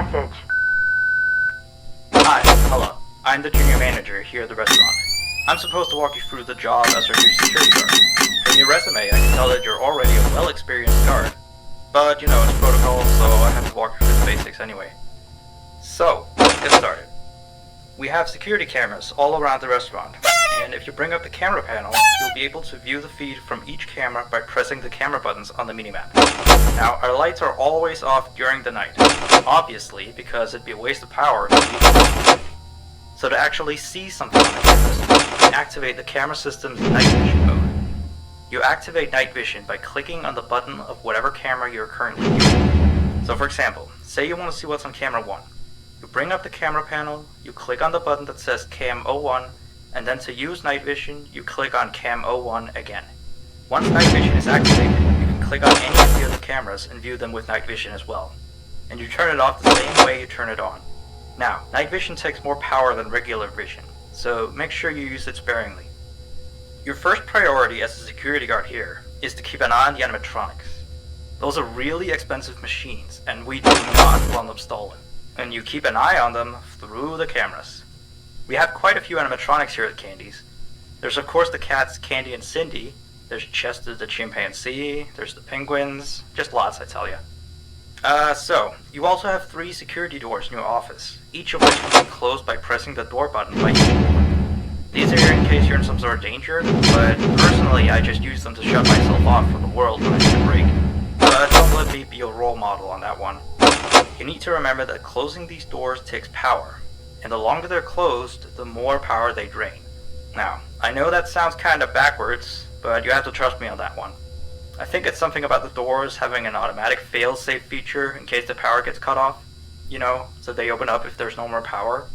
message. Hi, hello. I'm the junior manager here at the restaurant. I'm supposed to walk you through the job as our new security guard. From your resume, I can tell that you're already a well-experienced guard. But, it's protocol, so I have to walk you through the basics anyway. So, let's get started. We have security cameras all around the restaurant, and if you bring up the camera panel, you'll be able to view the feed from each camera by pressing the camera buttons on the minimap. Now, our lights are always off during the night, obviously, because it'd be a waste of power to leave them on. So to actually see something on the cameras, you activate the camera system's night vision mode. You activate night vision by clicking on the button of whatever camera you're currently using. So for example, say you want to see what's on camera 1. You bring up the camera panel, you click on the button that says Cam 01, and then to use night vision, you click on Cam 01 again. Once night vision is activated, you can click on any of the other cameras and view them with night vision as well. And you turn it off the same way you turn it on. Now, night vision takes more power than regular vision, so make sure you use it sparingly. Your first priority as a security guard here is to keep an eye on the animatronics. Those are really expensive machines, and we do not want them stolen. And you keep an eye on them through the cameras. We have quite a few animatronics here at Candy's. There's of course the cats Candy and Cindy, there's Chester the chimpanzee, there's the penguins, just lots I tell ya. So, you also have 3 security doors in your office, each of which can be closed by pressing the door button by each door. These are here in case you're in some sort of danger, but personally I just use them to shut myself off from the world when I need a break. But don't let me be your role model on that one. You need to remember that closing these doors takes power, and the longer they're closed, the more power they drain. Now, I know that sounds kinda backwards, but you have to trust me on that one. I think it's something about the doors having an automatic fail-safe feature in case the power gets cut off, so they open up if there's no more power.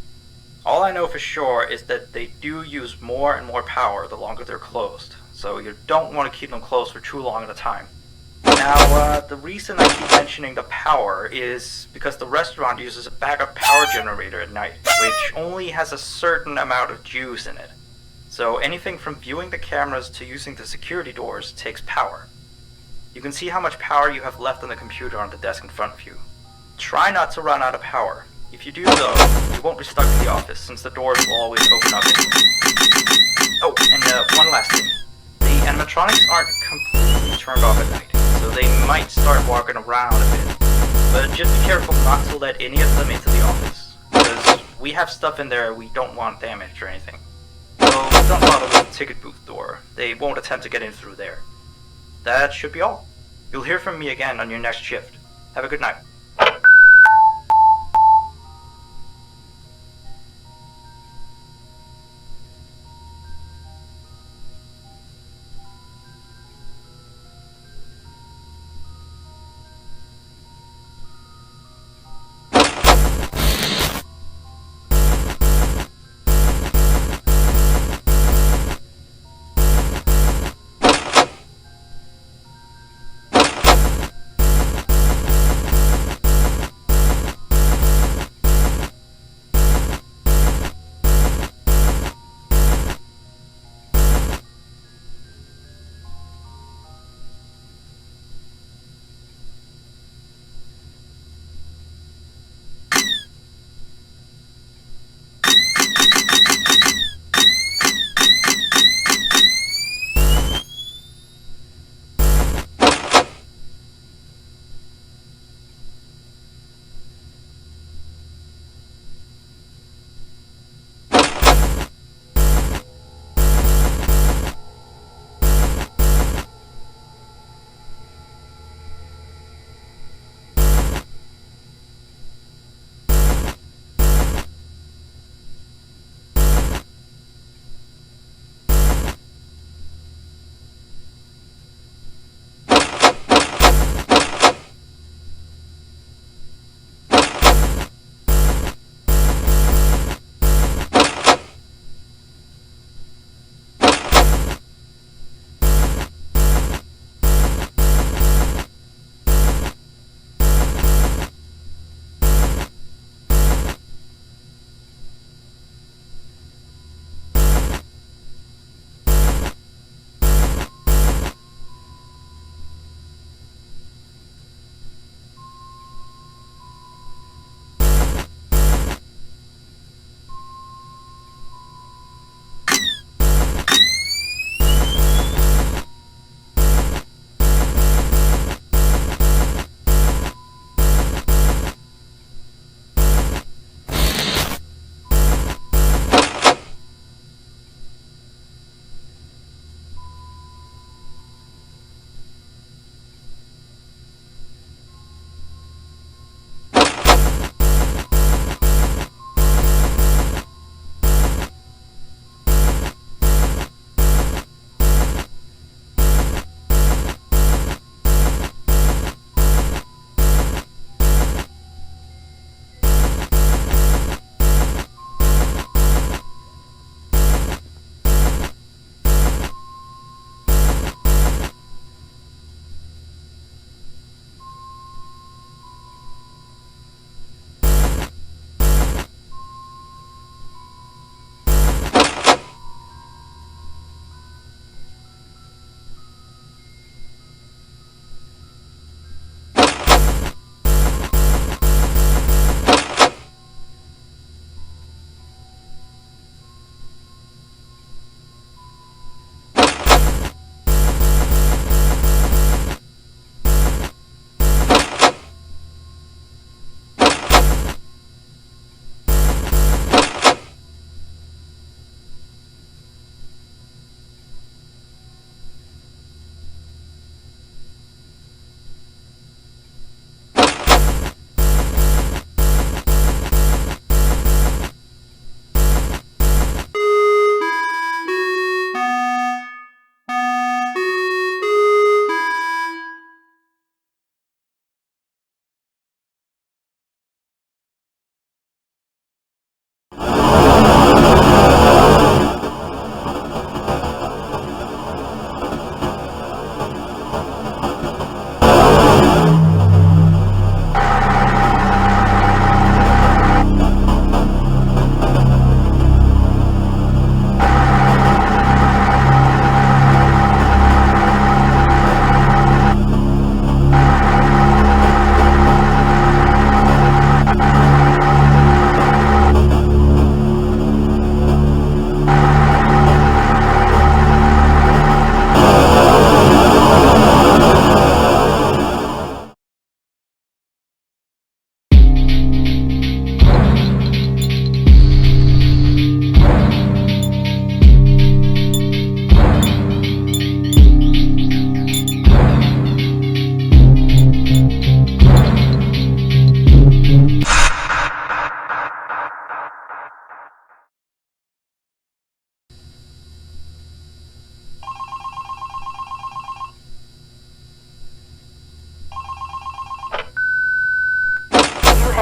All I know for sure is that they do use more and more power the longer they're closed, so you don't want to keep them closed for too long at a time. Now, the reason I keep mentioning the power is because the restaurant uses a backup power generator at night, which only has a certain amount of juice in it. So anything from viewing the cameras to using the security doors takes power. You can see how much power you have left on the computer on the desk in front of you. Try not to run out of power. If you do though, you won't be stuck in the office since the doors will always open up anyway. Oh, and one last thing. The animatronics aren't completely turned off at night, so they might start walking around a bit. But just be careful not to let any of them into the office, because we have stuff in there we don't want damaged or anything. So don't bother with the ticket booth door. They won't attempt to get in through there. That should be all. You'll hear from me again on your next shift. Have a good night.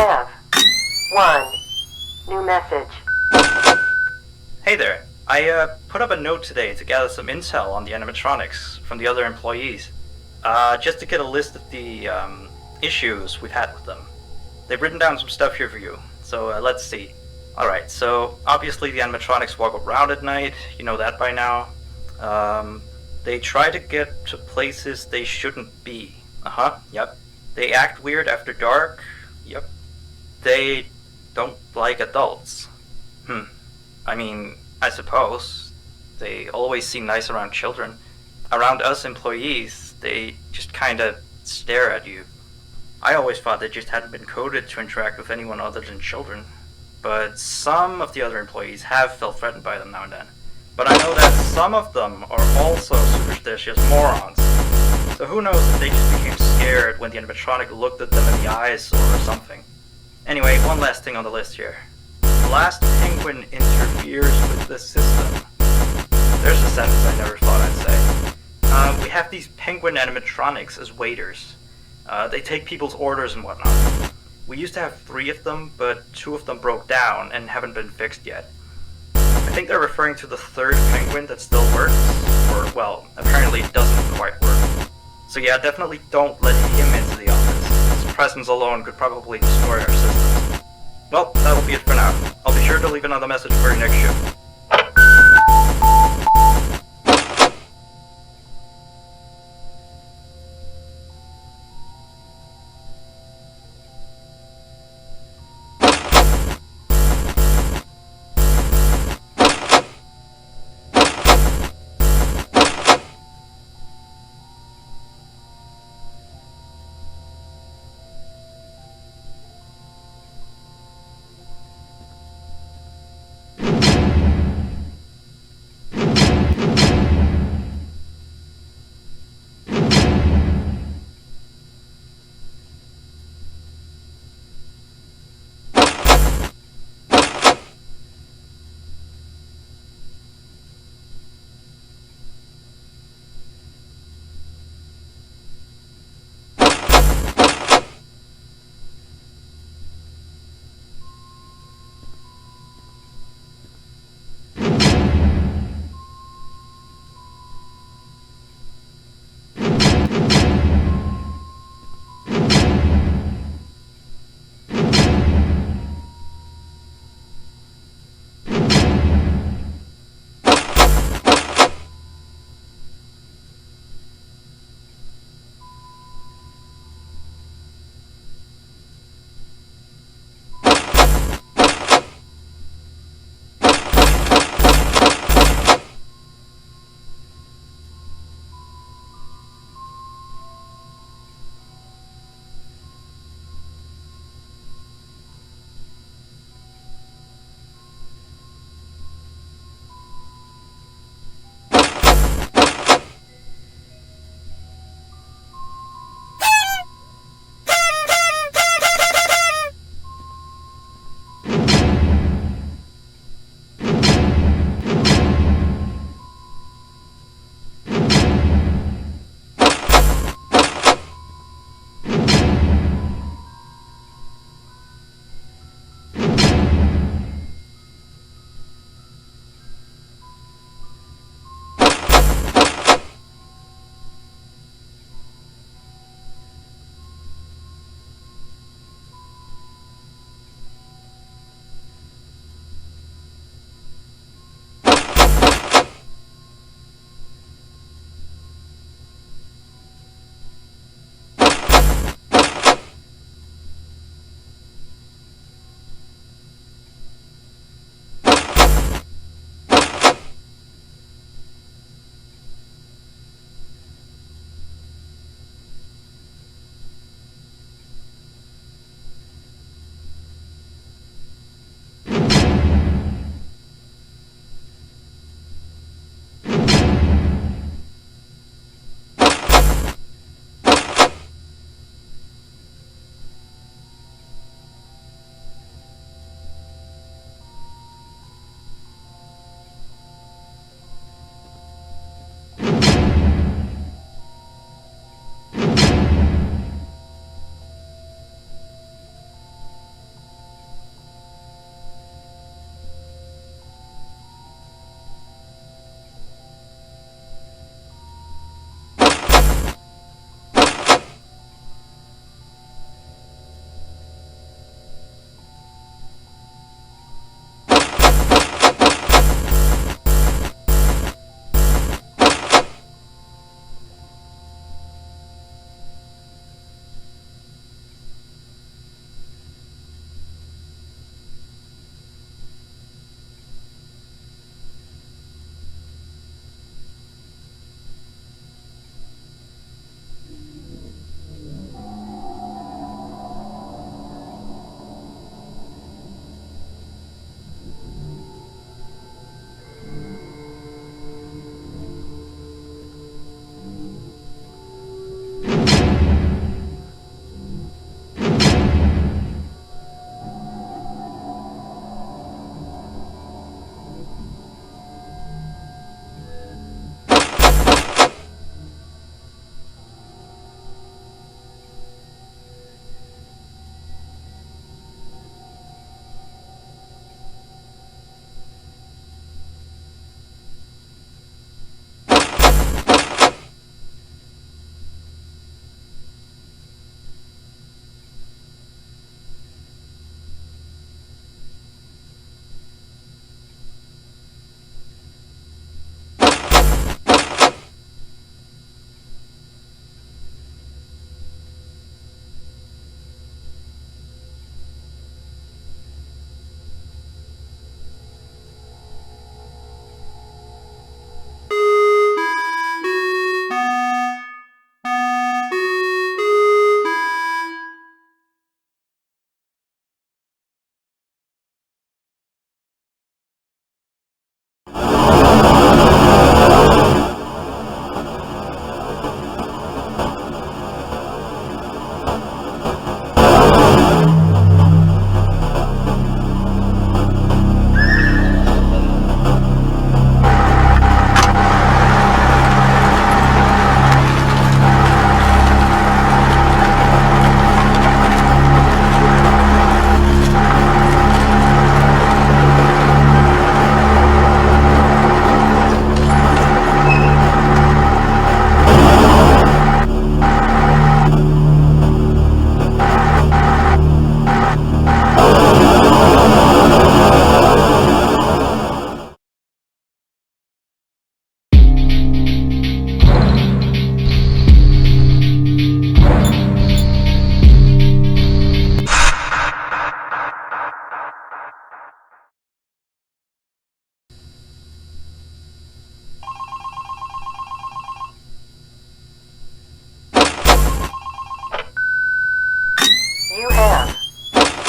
fnaf. 1. New message. Hey there. I put up a note today to gather some intel on the animatronics from the other employees. Just to get a list of the issues we've had with them. They've written down some stuff here for you, so let's see. Alright, so obviously the animatronics walk around at night, you know that by now. They try to get to places they shouldn't be. Yep. They act weird after dark. Yep. They don't like adults. I mean, I suppose. They always seem nice around children. Around us employees, they just kinda stare at you. I always thought they just hadn't been coded to interact with anyone other than children. But some of the other employees have felt threatened by them now and then. But I know that some of them are also superstitious morons. So who knows if they just became scared when the animatronic looked at them in the eyes or something. Anyway, one last thing on the list here. The last penguin interferes with the system. There's a sentence I never thought I'd say. We have these penguin animatronics as waiters. They take people's orders and whatnot. We used to have 3 of them, but 2 of them broke down and haven't been fixed yet. I think they're referring to the 3rd penguin that still works, or, well, apparently it doesn't quite work. So yeah, definitely don't let him into the office. His presence alone could probably destroy our systems. Well, that'll be it for now. I'll be sure to leave another message for your next shift.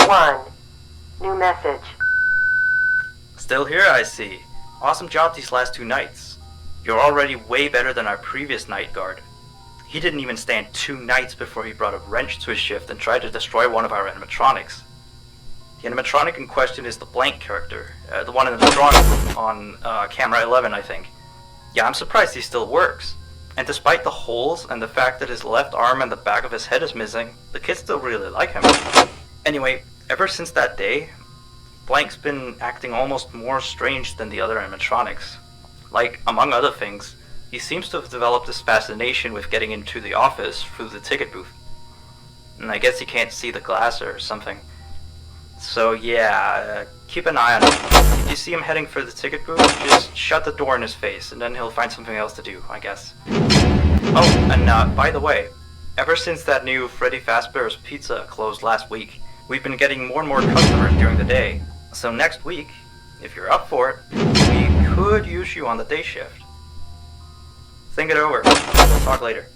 1. New message. Still here, I see. Awesome job these last 2 nights. You're already way better than our previous night guard. He didn't even stand 2 nights before he brought a wrench to his shift and tried to destroy one of our animatronics. The animatronic in question is the blank character, the one in the drawing room on camera 11, I think. Yeah, I'm surprised he still works. And despite the holes and the fact that his left arm and the back of his head is missing, the kids still really like him. Anyway, ever since that day, Blank's been acting almost more strange than the other animatronics. Like, among other things, he seems to have developed this fascination with getting into the office through the ticket booth. And I guess he can't see the glass or something. So yeah, keep an eye on him. If you see him heading for the ticket booth, just shut the door in his face, and then he'll find something else to do, I guess. Oh, and by the way, ever since that new Freddy Fazbear's Pizza closed last week, we've been getting more and more customers during the day. So next week, if you're up for it, we could use you on the day shift. Think it over. We'll talk later.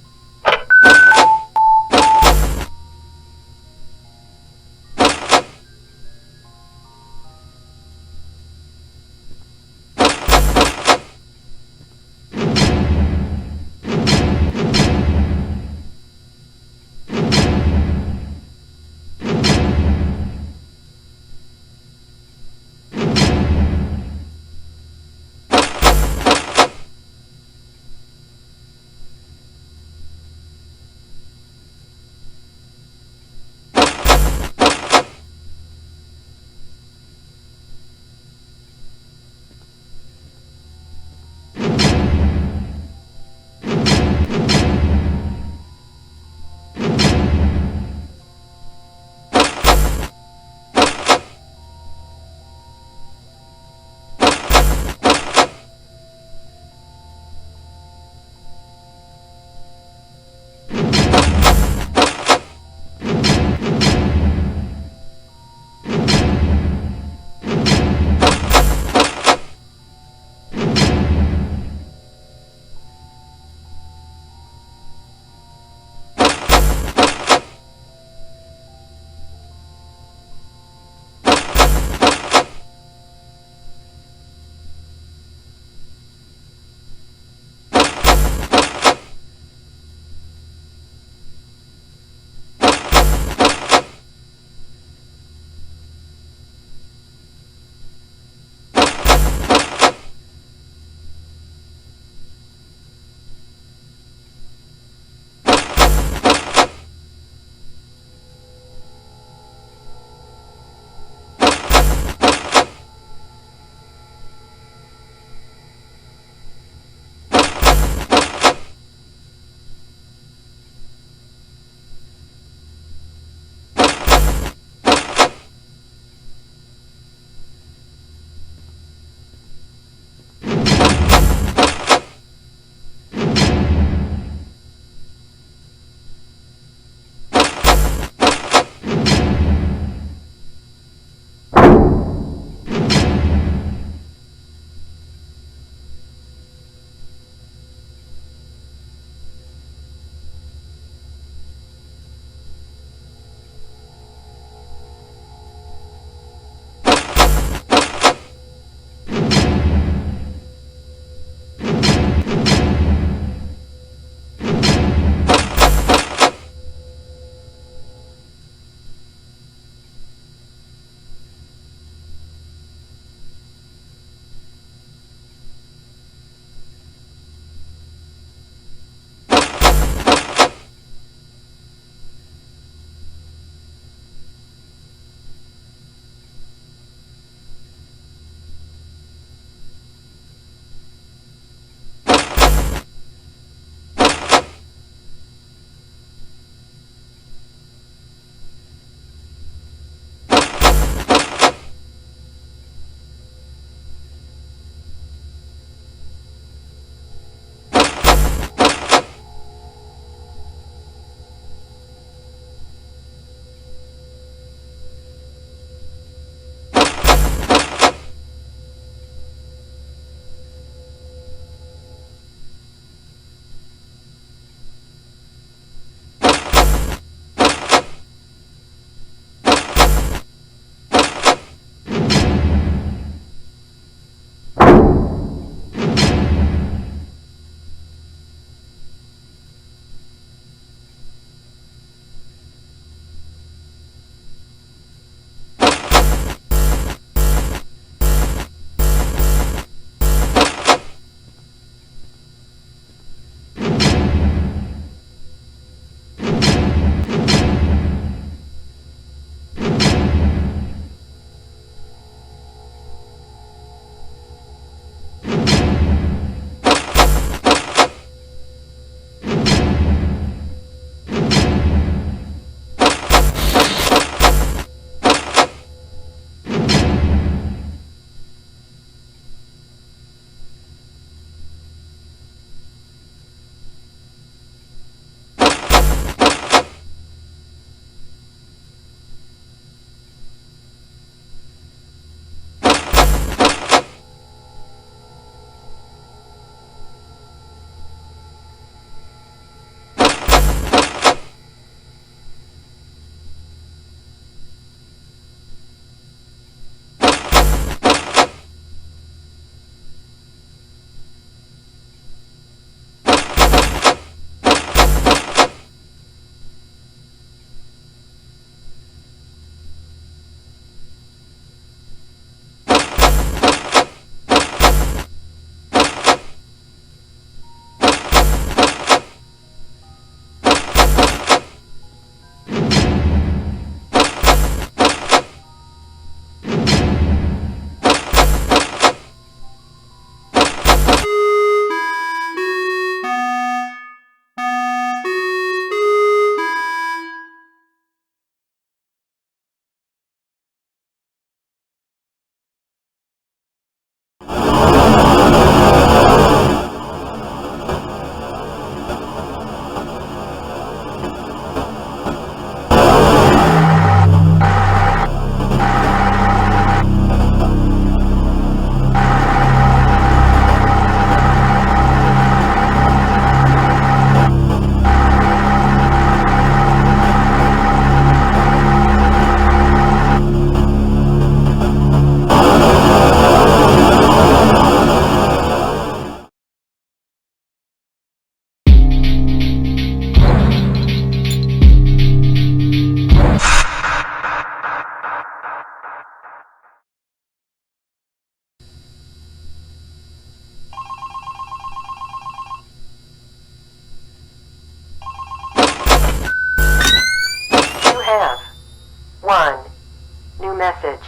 message.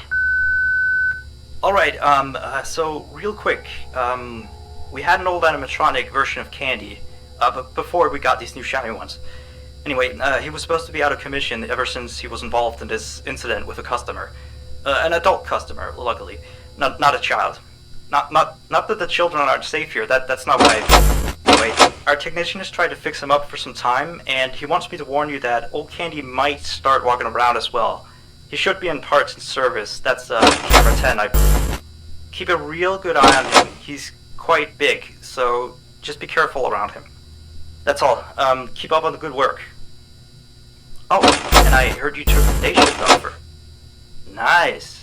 Alright, so real quick, we had an old animatronic version of Candy, but before we got these new shiny ones. Anyway, he was supposed to be out of commission ever since he was involved in this incident with a customer. An adult customer, luckily. Not a child. Not that the children aren't safe here, that's not why. Anyway, our technician has tried to fix him up for some time, and he wants me to warn you that old Candy might start walking around as well. He should be in parts and service. That's camera 10, I believe. Keep a real good eye on him. He's quite big, so just be careful around him. That's all. Keep up on the good work. Oh, and I heard you took the day shift offer. Nice.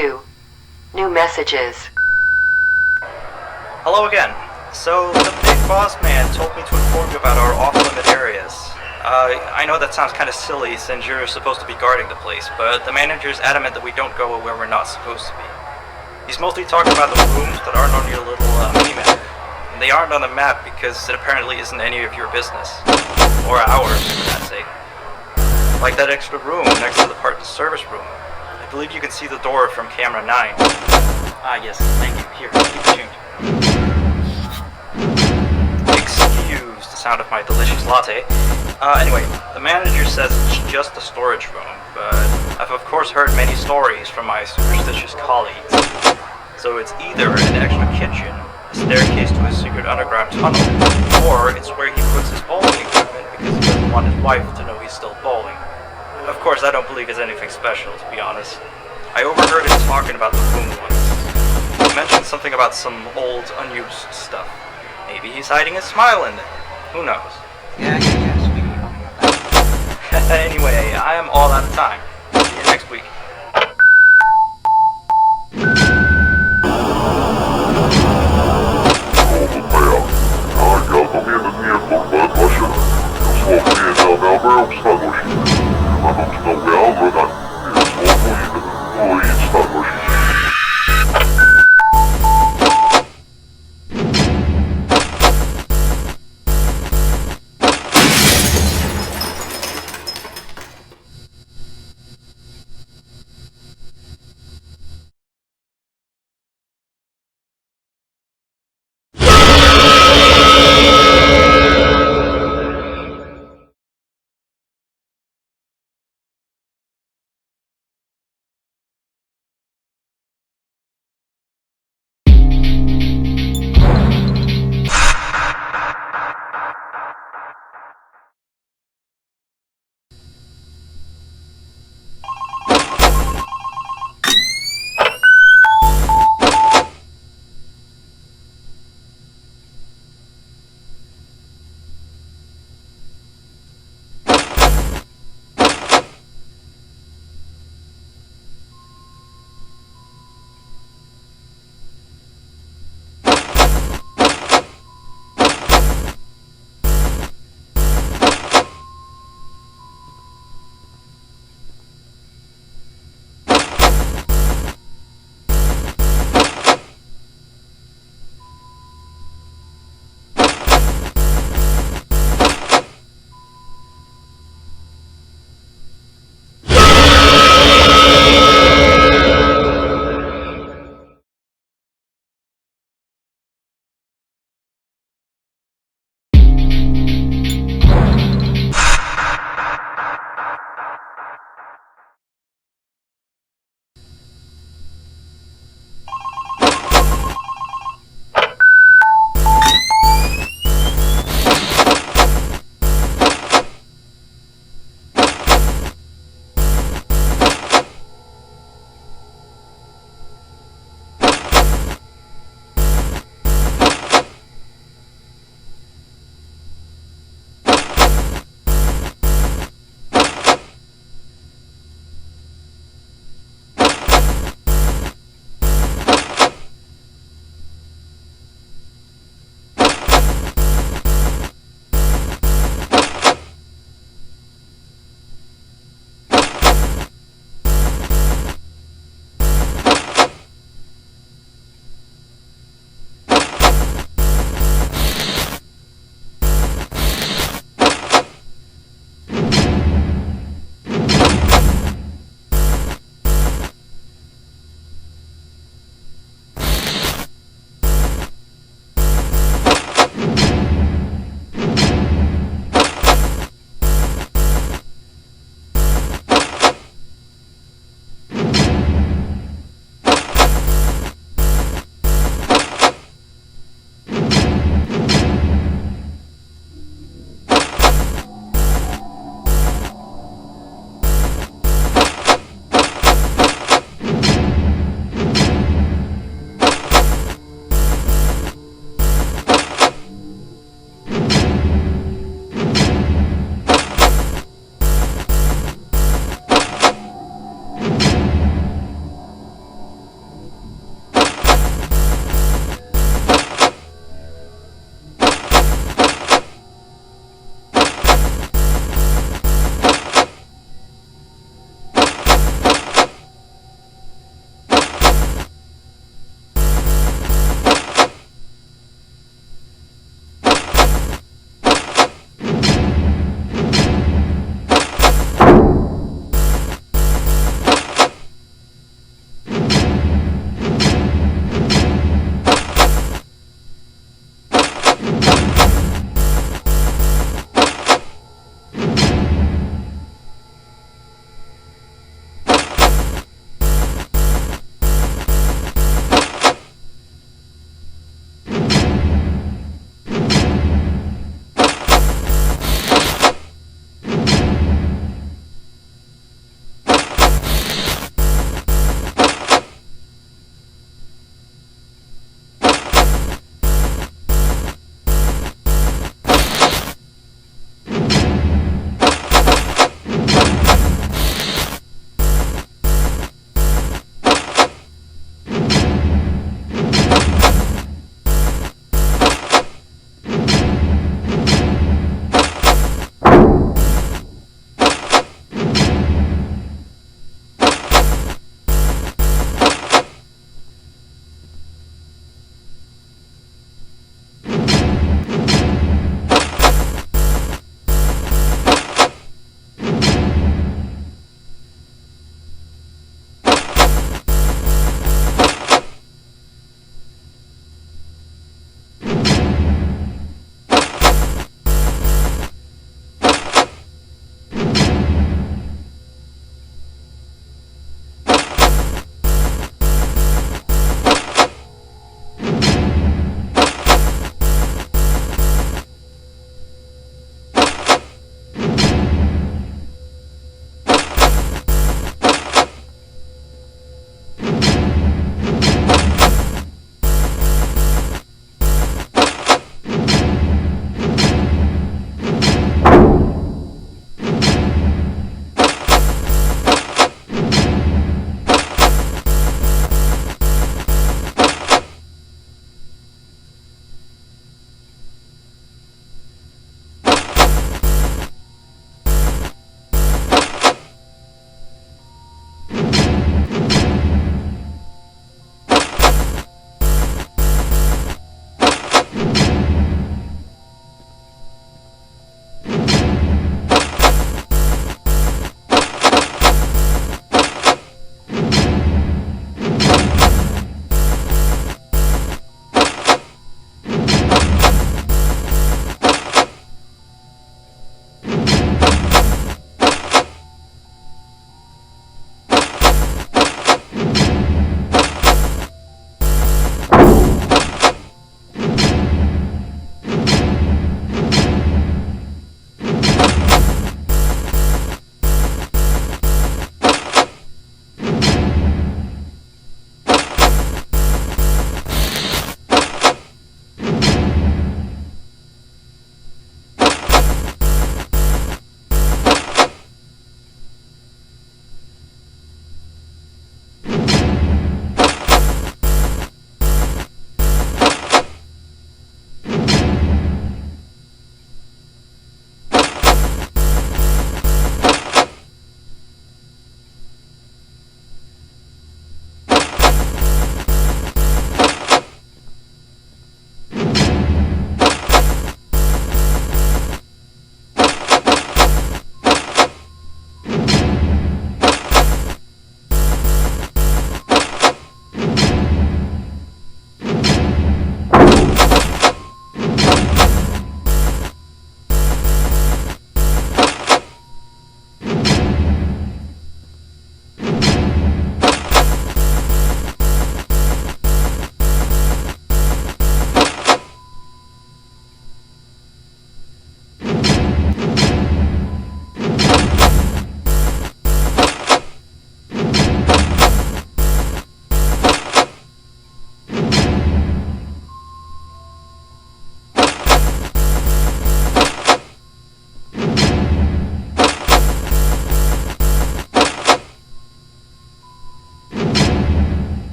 2. New messages. Hello again. So, the big boss man told me to inform you about our off-limit areas. I know that sounds kind of silly since you're supposed to be guarding the place, but the manager's adamant that we don't go where we're not supposed to be. He's mostly talking about the rooms that aren't on your little mini-map. And they aren't on the map because it apparently isn't any of your business. Or ours, for that sake. Like that extra room next to the part service room. I believe you can see the door from camera 9. Ah yes, thank you. Here, keep the change. Excuse the sound of my delicious latte. Anyway, the manager says it's just a storage room, but I've of course heard many stories from my superstitious colleagues. So it's either an extra kitchen, a staircase to a secret underground tunnel, or it's where he puts his bowling equipment because he doesn't want his wife to know he's still bowling. Of course, I don't believe it's anything special, to be honest. I overheard him talking about the room once. He mentioned something about some old, unused stuff. Maybe he's hiding a smile in there. Who knows? Yeah, speaking of that. Anyway, I am all out of time. See you next week.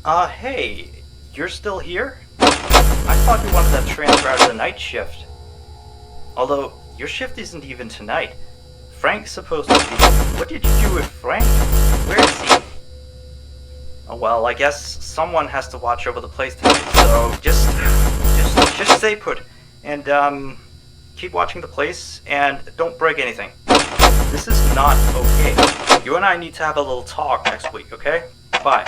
Hey, you're still here? I thought you wanted that transfer out of the night shift. Although, your shift isn't even tonight. Frank's supposed to be... What did you do with Frank? Where is he? Oh, well, I guess someone has to watch over the place tonight, so just stay put. And, keep watching the place, and don't break anything. This is not okay. You and I need to have a little talk next week, okay? Bye.